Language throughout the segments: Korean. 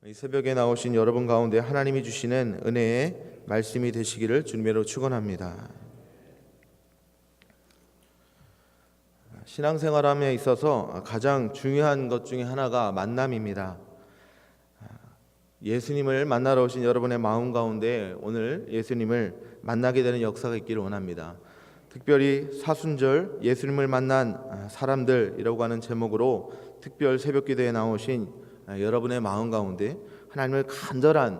이 새벽에 나오신 여러분 가운데 하나님이 주시는 은혜의 말씀이 되시기를 주님으로 축원합니다. 신앙생활함에 있어서 가장 중요한 것 중에 하나가 만남입니다. 예수님을 만나러 오신 여러분의 마음 가운데 오늘 예수님을 만나게 되는 역사가 있기를 원합니다. 특별히 사순절 예수님을 만난 사람들이라고 하는 제목으로 특별 새벽기도에 나오신 여러분의 마음 가운데 하나님을 간절한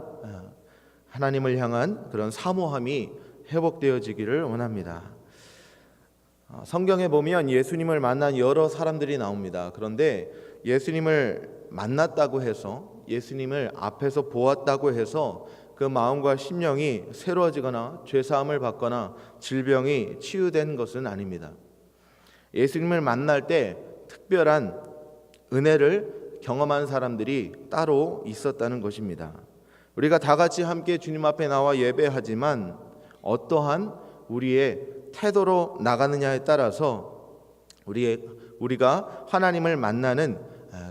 하나님을 향한 그런 사모함이 회복되어지기를 원합니다. 성경에 보면 예수님을 만난 여러 사람들이 나옵니다. 그런데 예수님을 만났다고 해서 예수님을 앞에서 보았다고 해서 그 마음과 심령이 새로워지거나 죄사함을 받거나 질병이 치유된 것은 아닙니다. 예수님을 만날 때 특별한 은혜를 경험한 사람들이 따로 있었다는 것입니다. 우리가 다 같이 함께 주님 앞에 나와 예배하지만 어떠한 우리의 태도로 나가느냐에 따라서 우리가 하나님을 만나는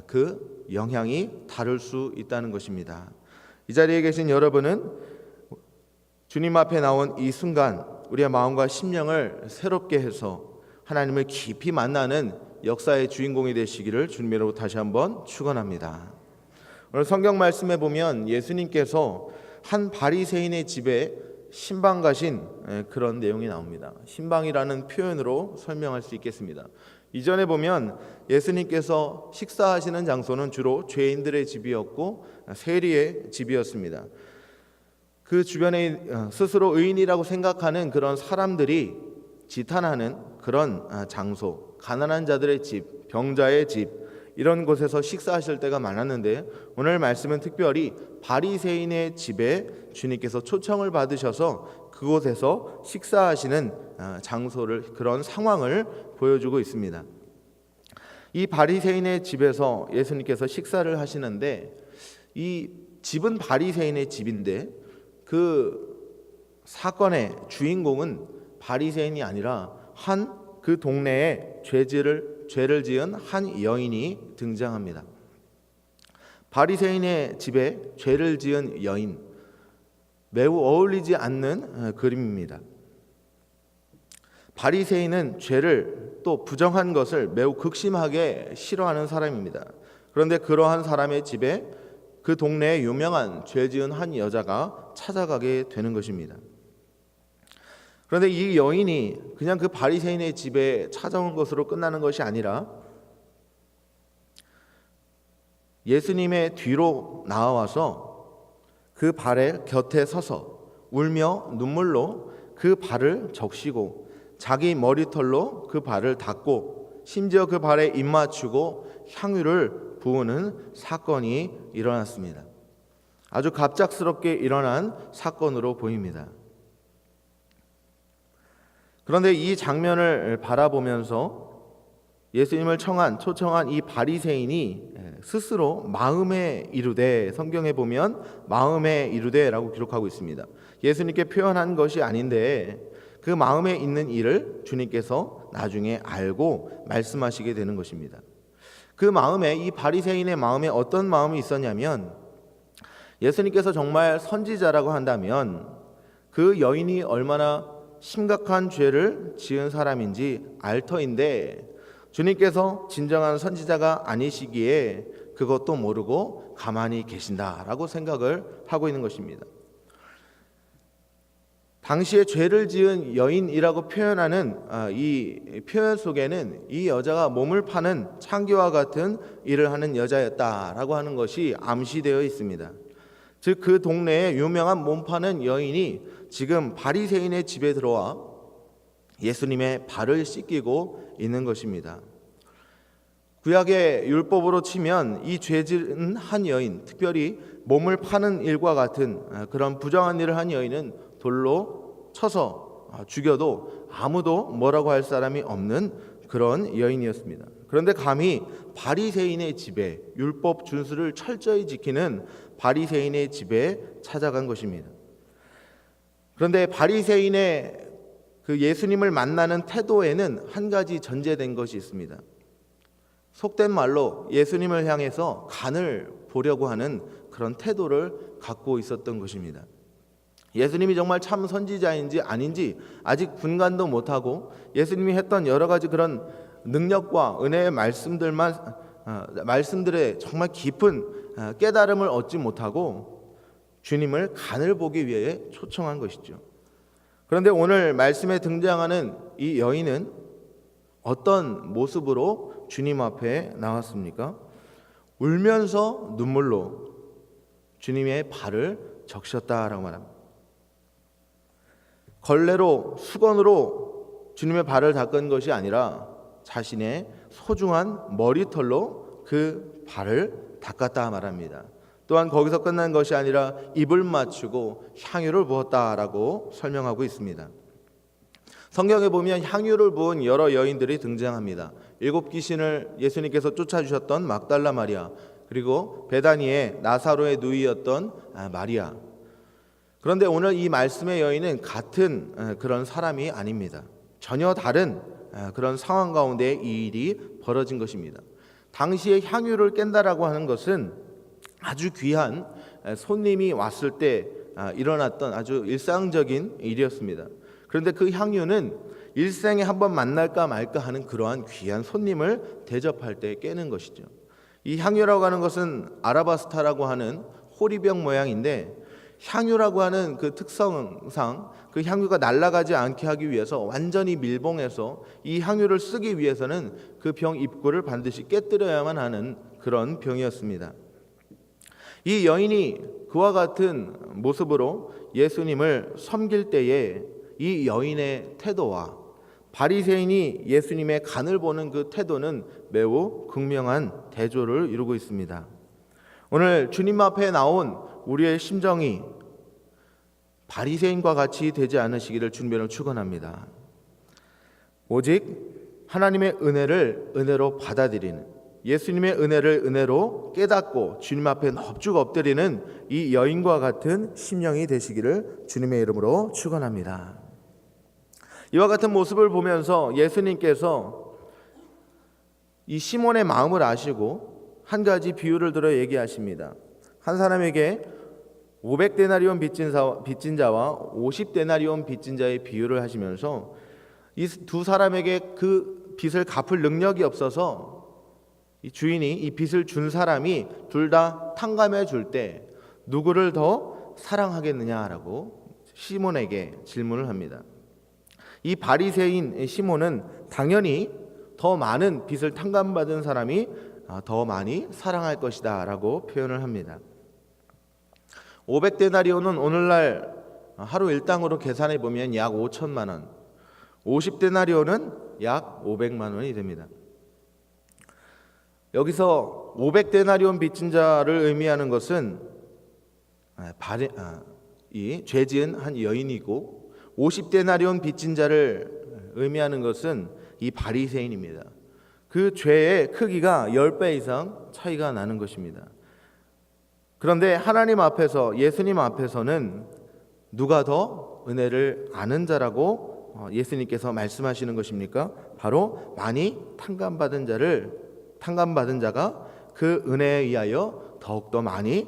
그 영향이 다를 수 있다는 것입니다. 이 자리에 계신 여러분은 주님 앞에 나온 이 순간 우리의 마음과 심령을 새롭게 해서 하나님을 깊이 만나는 역사의 주인공이 되시기를 주님으로 다시 한번 축원합니다. 오늘 성경 말씀에 보면 예수님께서 한 바리새인의 집에 신방 가신 그런 내용이 나옵니다. 신방이라는 표현으로 설명할 수 있겠습니다. 이전에 보면 예수님께서 식사하시는 장소는 주로 죄인들의 집이었고 세리의 집이었습니다. 그 주변에 스스로 의인이라고 생각하는 그런 사람들이 지탄하는 그런 장소, 가난한 자들의 집, 병자의 집, 이런 곳에서 식사하실 때가 많았는데 오늘 말씀은 특별히 바리새인의 집에 주님께서 초청을 받으셔서 그곳에서 식사하시는 장소를, 그런 상황을 보여주고 있습니다. 이 바리새인의 집에서 예수님께서 식사를 하시는데 이 집은 바리새인의 집인데 그 사건의 주인공은 바리새인이 아니라 그 동네에 죄를 지은 한 여인이 등장합니다. 바리새인의 집에 죄를 지은 여인, 매우 어울리지 않는 그림입니다. 바리새인은 죄를 또 부정한 것을 매우 극심하게 싫어하는 사람입니다. 그런데 그러한 사람의 집에 그 동네에 유명한 죄 지은 한 여자가 찾아가게 되는 것입니다. 그런데 이 여인이 그냥 그 바리새인의 집에 찾아온 것으로 끝나는 것이 아니라 예수님의 뒤로 나와서 그 발의 곁에 서서 울며 눈물로 그 발을 적시고 자기 머리털로 그 발을 닦고 심지어 그 발에 입 맞추고 향유를 부으는 사건이 일어났습니다. 아주 갑작스럽게 일어난 사건으로 보입니다. 그런데 이 장면을 바라보면서 예수님을 초청한 이 바리새인이 스스로 마음에 이르되, 성경에 보면 마음에 이르되라고 기록하고 있습니다. 예수님께 표현한 것이 아닌데 그 마음에 있는 일을 주님께서 나중에 알고 말씀하시게 되는 것입니다. 그 마음에, 이 바리새인의 마음에 어떤 마음이 있었냐면, 예수님께서 정말 선지자라고 한다면 그 여인이 얼마나 심각한 죄를 지은 사람인지 알 터인데 주님께서 진정한 선지자가 아니시기에 그것도 모르고 가만히 계신다라고 생각을 하고 있는 것입니다. 당시에 죄를 지은 여인이라고 표현하는 이 표현 속에는 이 여자가 몸을 파는 창기와 같은 일을 하는 여자였다라고 하는 것이 암시되어 있습니다. 즉 그 동네에 유명한 몸 파는 여인이 지금 바리새인의 집에 들어와 예수님의 발을 씻기고 있는 것입니다. 구약의 율법으로 치면 이 죄지은 한 여인, 특별히 몸을 파는 일과 같은 그런 부정한 일을 한 여인은 돌로 쳐서 죽여도 아무도 뭐라고 할 사람이 없는 그런 여인이었습니다. 그런데 감히 바리새인의 집에, 율법 준수를 철저히 지키는 바리새인의 집에 찾아간 것입니다. 그런데 바리새인의 그 예수님을 만나는 태도에는 한 가지 전제된 것이 있습니다. 속된 말로 예수님을 향해서 간을 보려고 하는 그런 태도를 갖고 있었던 것입니다. 예수님이 정말 참 선지자인지 아닌지 아직 분간도 못하고 예수님이 했던 여러 가지 그런 능력과 은혜의 말씀들에 정말 깊은 깨달음을 얻지 못하고 주님을 간을 보기 위해 초청한 것이죠. 그런데 오늘 말씀에 등장하는 이 여인은 어떤 모습으로 주님 앞에 나왔습니까? 울면서 눈물로 주님의 발을 적셨다라고 말합니다. 걸레로 수건으로 주님의 발을 닦은 것이 아니라 자신의 소중한 머리털로 그 발을 닦았다 말합니다. 또한 거기서 끝난 것이 아니라 입을 맞추고 향유를 부었다라고 설명하고 있습니다. 성경에 보면 향유를 부은 여러 여인들이 등장합니다. 7 귀신을 예수님께서 쫓아주셨던 막달라 마리아, 그리고 베다니의 나사로의 누이였던 마리아. 그런데 오늘 이 말씀의 여인은 같은 그런 사람이 아닙니다. 전혀 다른 그런 상황 가운데 이 일이 벌어진 것입니다. 당시에 향유를 깬다라고 하는 것은 아주 귀한 손님이 왔을 때 일어났던 아주 일상적인 일이었습니다. 그런데 그 향유는 일생에 한번 만날까 말까 하는 그러한 귀한 손님을 대접할 때 깨는 것이죠. 이 향유라고 하는 것은 아라바스타라고 하는 호리병 모양인데, 향유라고 하는 그 특성상 그 향유가 날아가지 않게 하기 위해서 완전히 밀봉해서 이 향유를 쓰기 위해서는 그 병 입구를 반드시 깨뜨려야만 하는 그런 병이었습니다. 이 여인이 그와 같은 모습으로 예수님을 섬길 때에 이 여인의 태도와 바리새인이 예수님의 간을 보는 그 태도는 매우 극명한 대조를 이루고 있습니다. 오늘 주님 앞에 나온 우리의 심정이 바리새인과 같이 되지 않으시기를 주님으로 축원합니다. 오직 하나님의 은혜를 은혜로 받아들이는, 예수님의 은혜를 은혜로 깨닫고 주님 앞에 넙죽 엎드리는 이 여인과 같은 심령이 되시기를 주님의 이름으로 축원합니다. 이와 같은 모습을 보면서 예수님께서 이 시몬의 마음을 아시고 한 가지 비유를 들어 얘기하십니다. 한 사람에게 500데나리온 빚진 자와 50데나리온 빚진 자의 비유를 하시면서 이 두 사람에게 그 빚을 갚을 능력이 없어서 이 주인이 이 빚을 준 사람이 둘 다 탕감해 줄 때 누구를 더 사랑하겠느냐라고 시몬에게 질문을 합니다. 이 바리새인 시몬은 당연히 더 많은 빚을 탕감받은 사람이 더 많이 사랑할 것이다 라고 표현을 합니다. 500데나리온은 오늘날 하루 일당으로 계산해 보면 약 5천만 원, 50데나리온은 약 500만 원이 됩니다. 여기서 500데나리온 빚진 자를 의미하는 것은 이 죄지은 한 여인이고, 50데나리온 빚진 자를 의미하는 것은 이 바리새인입니다. 그 죄의 크기가 10배 이상 차이가 나는 것입니다. 그런데 하나님 앞에서, 예수님 앞에서는 누가 더 은혜를 아는 자라고 예수님께서 말씀하시는 것입니까? 바로 많이 탕감받은 자가 그 은혜에 의하여 더욱더 많이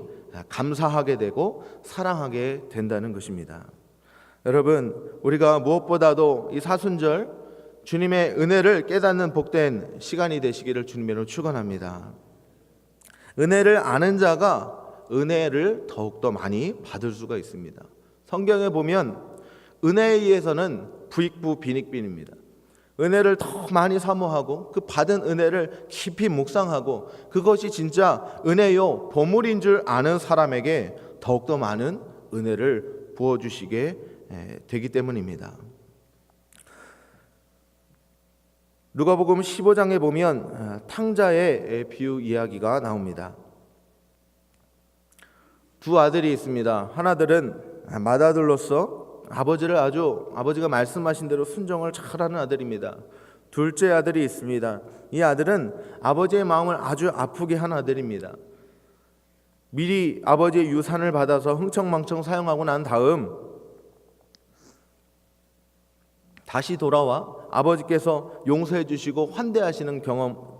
감사하게 되고 사랑하게 된다는 것입니다. 여러분, 우리가 무엇보다도 이 사순절 주님의 은혜를 깨닫는 복된 시간이 되시기를 주님으로 축원합니다. 은혜를 아는 자가 은혜를 더욱더 많이 받을 수가 있습니다. 성경에 보면 은혜에 의해서는 부익부 빈익빈입니다. 은혜를 더 많이 사모하고 그 받은 은혜를 깊이 묵상하고 그것이 진짜 은혜요 보물인 줄 아는 사람에게 더욱더 많은 은혜를 부어주시게 되기 때문입니다. 누가복음 15장에 보면 탕자의 비유 이야기가 나옵니다. 두 아들이 있습니다. 하나들은 맏아들로서 아버지가 말씀하신 대로 순종을 잘하는 아들입니다. 둘째 아들이 있습니다. 이 아들은 아버지의 마음을 아주 아프게 한 아들입니다. 미리 아버지의 유산을 받아서 흥청망청 사용하고 난 다음 다시 돌아와 아버지께서 용서해 주시고 환대하시는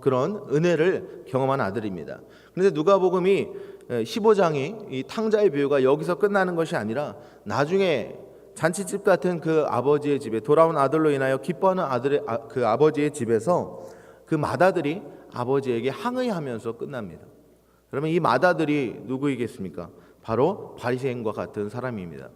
그런 은혜를 경험한 아들입니다. 그런데 누가복음이 15장이 이 탕자의 비유가 여기서 끝나는 것이 아니라 나중에 잔치집 같은 그 아버지의 집에 돌아온 아들로 인하여 기뻐하는 그 아버지의 집에서 그 마다들이 아버지에게 항의하면서 끝납니다. 그러면 이 마다들이 누구이겠습니까? 바로 바리새인과 같은 사람입니다.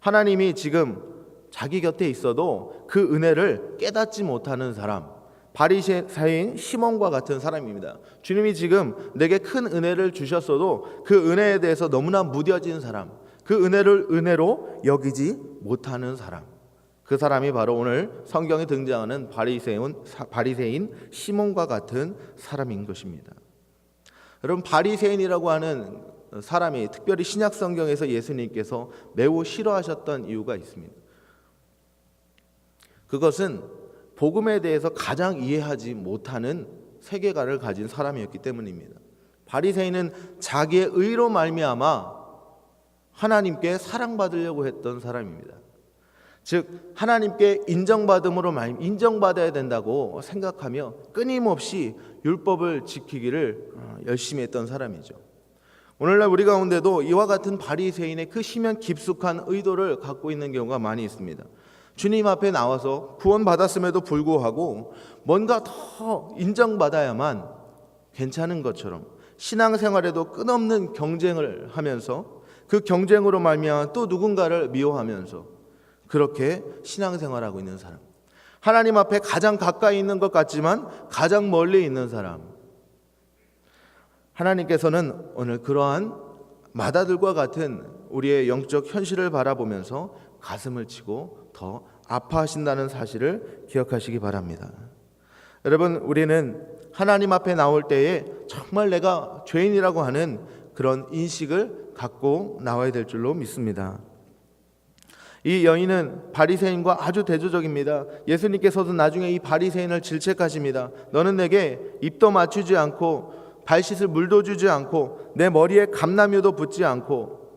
하나님이 지금 자기 곁에 있어도 그 은혜를 깨닫지 못하는 사람, 바리새인 시몬과 같은 사람입니다. 주님이 지금 내게 큰 은혜를 주셨어도 그 은혜에 대해서 너무나 무뎌진 사람, 그 은혜를 은혜로 여기지 못하는 사람, 그 사람이 바로 오늘 성경에 등장하는 바리새인 시몬과 같은 사람인 것입니다. 여러분, 바리새인이라고 하는 사람이 특별히 신약 성경에서 예수님께서 매우 싫어하셨던 이유가 있습니다. 그것은 복음에 대해서 가장 이해하지 못하는 세계관을 가진 사람이었기 때문입니다. 바리새인은 자기의 의로 말미암아 하나님께 사랑받으려고 했던 사람입니다. 즉 하나님께 인정받아야 된다고 생각하며 끊임없이 율법을 지키기를 열심히 했던 사람이죠. 오늘날 우리 가운데도 이와 같은 바리새인의 그 심연 깊숙한 의도를 갖고 있는 경우가 많이 있습니다. 주님 앞에 나와서 구원받았음에도 불구하고 뭔가 더 인정받아야만 괜찮은 것처럼 신앙생활에도 끝없는 경쟁을 하면서 그 경쟁으로 말미암아 또 누군가를 미워하면서 그렇게 신앙생활하고 있는 사람, 하나님 앞에 가장 가까이 있는 것 같지만 가장 멀리 있는 사람, 하나님께서는 오늘 그러한 마다들과 같은 우리의 영적 현실을 바라보면서 가슴을 치고 더 아파하신다는 사실을 기억하시기 바랍니다. 여러분, 우리는 하나님 앞에 나올 때에 정말 내가 죄인이라고 하는 그런 인식을 갖고 나와야 될 줄로 믿습니다. 이 여인은 바리새인과 아주 대조적입니다. 예수님께서도 나중에 이 바리새인을 질책하십니다. 너는 내게 입도 맞추지 않고 발 씻을 물도 주지 않고 내 머리에 감람유도 붓지 않고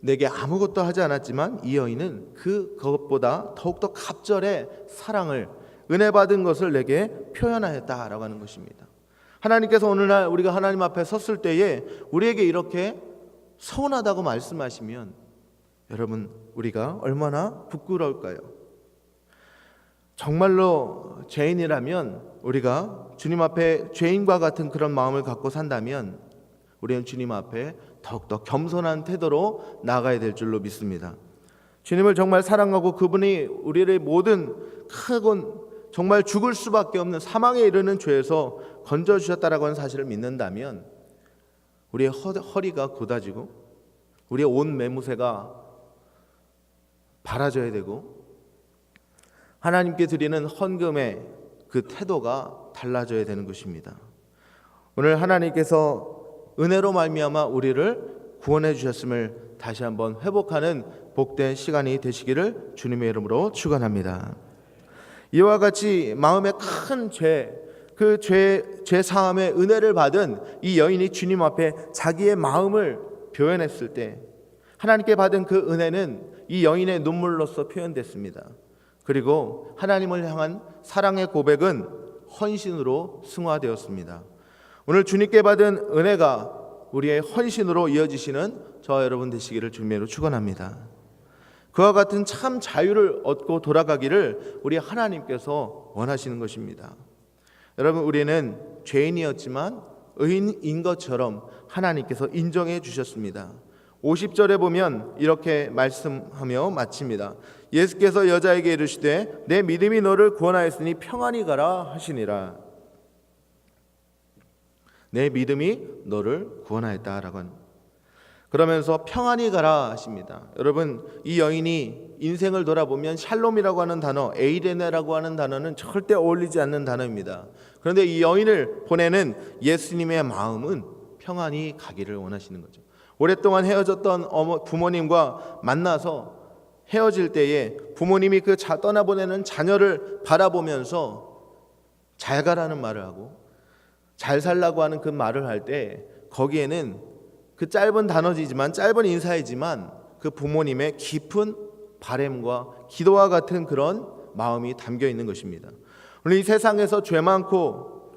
내게 아무것도 하지 않았지만 이 여인은 그것보다 더욱더 갑절의 사랑을, 은혜 받은 것을 내게 표현하였다라고 하는 것입니다. 하나님께서 오늘날 우리가 하나님 앞에 섰을 때에 우리에게 이렇게 서운하다고 말씀하시면 여러분, 우리가 얼마나 부끄러울까요? 정말로 죄인이라면 우리가 주님 앞에 죄인과 같은 그런 마음을 갖고 산다면 우리는 주님 앞에 더욱더 겸손한 태도로 나아가야 될 줄로 믿습니다. 주님을 정말 사랑하고 그분이 우리를 모든 크고 정말 죽을 수밖에 없는 사망에 이르는 죄에서 건져주셨다라고 하는 사실을 믿는다면 우리의 허리가 곧아지고 우리의 온 매무새가 바라져야 되고 하나님께 드리는 헌금의 그 태도가 달라져야 되는 것입니다. 오늘 하나님께서 은혜로 말미암아 우리를 구원해 주셨음을 다시 한번 회복하는 복된 시간이 되시기를 주님의 이름으로 축원합니다. 이와 같이 마음에 큰 그 죄 사함의 은혜를 받은 이 여인이 주님 앞에 자기의 마음을 표현했을 때 하나님께 받은 그 은혜는 이 여인의 눈물로서 표현됐습니다. 그리고 하나님을 향한 사랑의 고백은 헌신으로 승화되었습니다. 오늘 주님께 받은 은혜가 우리의 헌신으로 이어지시는 저와 여러분 되시기를 주님으로 축원합니다. 그와 같은 참 자유를 얻고 돌아가기를 우리 하나님께서 원하시는 것입니다. 여러분, 우리는 죄인이었지만 의인인 것처럼 하나님께서 인정해 주셨습니다. 50절에 보면 이렇게 말씀하며 마칩니다. 예수께서 여자에게 이르시되 내 믿음이 너를 구원하였으니 평안히 가라 하시니라. 내 믿음이 너를 구원하였다라고 합니다. 그러면서 평안히 가라 하십니다. 여러분, 이 여인이 인생을 돌아보면 샬롬이라고 하는 단어, 에이레네라고 하는 단어는 절대 어울리지 않는 단어입니다. 그런데 이 여인을 보내는 예수님의 마음은 평안히 가기를 원하시는 거죠. 오랫동안 헤어졌던 부모님과 만나서 헤어질 때에 부모님이 그 떠나보내는 자녀를 바라보면서 잘 가라는 말을 하고 잘 살라고 하는 그 말을 할 때 거기에는 그 짧은 단어지만 짧은 인사이지만 그 부모님의 깊은 바램과 기도와 같은 그런 마음이 담겨 있는 것입니다. 오늘 이 세상에서 죄 많고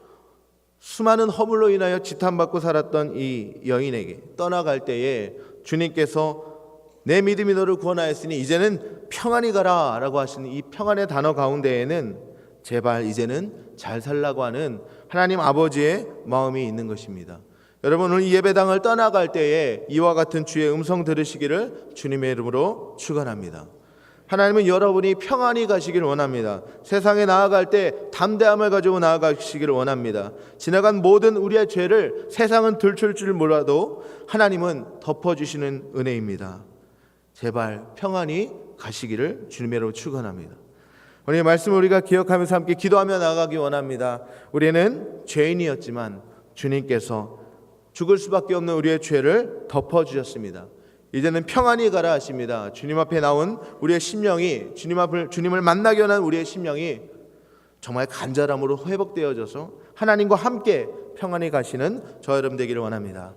수많은 허물로 인하여 지탄받고 살았던 이 여인에게 떠나갈 때에 주님께서 내 믿음이 너를 구원하였으니 이제는 평안히 가라 라고 하시는 이 평안의 단어 가운데에는 제발 이제는 잘 살라고 하는 하나님 아버지의 마음이 있는 것입니다. 여러분, 오늘 이 예배당을 떠나갈 때에 이와 같은 주의 음성 들으시기를 주님의 이름으로 축원합니다. 하나님은 여러분이 평안히 가시기를 원합니다. 세상에 나아갈 때 담대함을 가지고 나아가시기를 원합니다. 지나간 모든 우리의 죄를 세상은 들출 줄 몰라도 하나님은 덮어주시는 은혜입니다. 제발 평안히 가시기를 주님의 이름으로 축원합니다. 오늘 말씀을 우리가 기억하면서 함께 기도하며 나아가기 원합니다. 우리는 죄인이었지만 주님께서 죽을 수밖에 없는 우리의 죄를 덮어주셨습니다. 이제는 평안히 가라 하십니다. 주님 앞에 나온 우리의 심령이 주님을 만나기 원하는 우리의 심령이 정말 간절함으로 회복되어져서 하나님과 함께 평안히 가시는 저 여러분 되기를 원합니다.